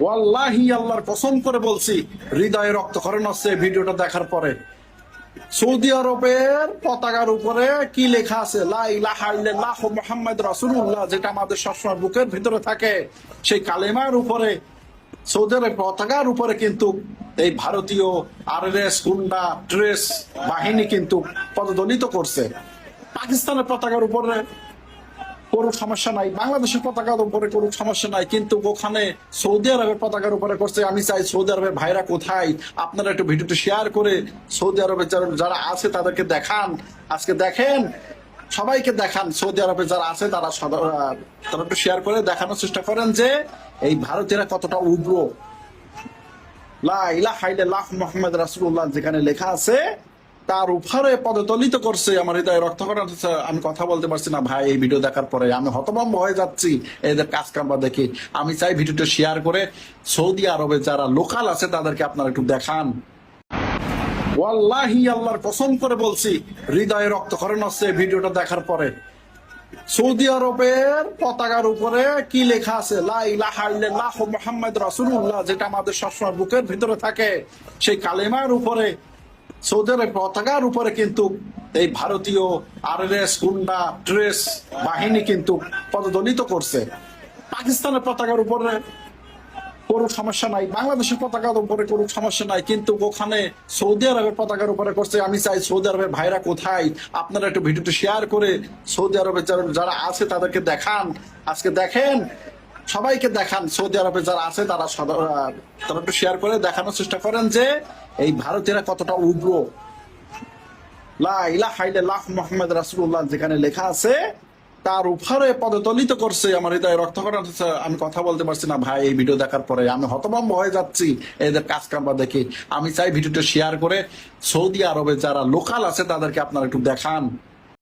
ওয়াল্লাহি আল্লাহর কসম করে বলছি, হৃদয়ে রক্তক্ষরণ হচ্ছে ভিডিওটা দেখার পরে। সৌদি আরবের পতাকার উপরে কি লেখা আছে? লা ইলাহা ইল্লাল্লাহ মুহাম্মদ রাসূলুল্লাহ, যেটা আমাদের সবসময় বুকের ভিতরে থাকে, সেই কালেমার উপরে, সৌদি আরবের পতাকার উপরে কিন্তু এই ভারতীয় আরএস গুন্ডা ট্রেস বাহিনী কিন্তু পদদলিত করছে। পাকিস্তানের পতাকার উপরে কোনো সমস্যা নাই, বাংলাদেশের পতাকার উপরে কোনো সমস্যা নাই, কিন্তু ওখানে সৌদি আরবের পতাকার উপরে করছে। আমি চাই সৌদি আরবের ভাইরা কোথায়, আপনারা একটু ভিডিওটি শেয়ার করে সৌদি আরবে যারা আছে তাদেরকে দেখান। আজকে দেখেন, সবাইকে দেখান, সৌদি আরবে যারা আছে তারা একটু শেয়ার করে দেখানোর চেষ্টা করেন যে এই ভারতীয়রা কতটা উগ্র। লা ইলাহা ইল্লাল্লাহ মুহাম্মদ রাসূলুল্লাহ যেখানে লেখা আছে তার উপরে পদদলিত করছে। আমার হৃদয়ে রক্তক্ষরণ হচ্ছে, আমি কথা বলতে পারছি না ভাই। এই ভিডিও দেখার পরে আমি হতভম্ব হয়ে যাচ্ছি এদের কাজ কারবার দেখি। আমি চাই ভিডিওটা শেয়ার করে সৌদি আরবে যারা লোকাল আছে তাদেরকে আপনারা একটু দেখান। ওয়াল্লাহি আল্লাহর কসম করে বলছি, হৃদয়ে রক্তক্ষরণ হচ্ছে ভিডিওটা দেখার পরে। সৌদি আরবের পতাকার উপরে কি লেখা আছে? লা ইলাহা ইল্লাল্লাহ মুহাম্মদ রাসূলুল্লাহ, যেটা আমাদের সবসময় বুকের ভিতরে থাকে, সেই কালেমার উপরে, সৌদি আরবের পতাকার উপরে কিন্তু এই ভারতীয় আরএস গুন্ডা ট্রেস বাহিনী কিন্তু পদদলিত করছে। পাকিস্তানের পতাকার উপরে কোনো সমস্যা নাই, বাংলাদেশের পতাকার উপরে কোনো সমস্যা নাই, কিন্তু ওখানে সৌদি আরবের পতাকার উপরে করছে। আমি চাই সৌদি আরবের ভাইরা কোথায়, আপনারা একটু ভিডিওটি শেয়ার করে সৌদি আরবে যারা আছে তাদেরকে দেখান। আজকে দেখেন, সবাইকে দেখান, সৌদি আরবে যারা আছে তারা একটু শেয়ার করে দেখানোর চেষ্টা করেন যে এই ভারতীয়রা কতটা উগ্র। লা ইলাহা ইল্লাল্লাহ মুহাম্মদ রাসূলুল্লাহ যেখানে লেখা আছে তার উপরে পদদলিত করছে। আমার হৃদয়ে রক্তক্ষরণ হচ্ছে, আমি কথা বলতে পারছি না ভাই। এই ভিডিও দেখার পরে আমি হতভম্ব হয়ে যাচ্ছি এদের কাজ কারবার দেখি। আমি চাই ভিডিওটা শেয়ার করে সৌদি আরবে যারা লোকাল আছে তাদেরকে আপনারা একটু দেখান।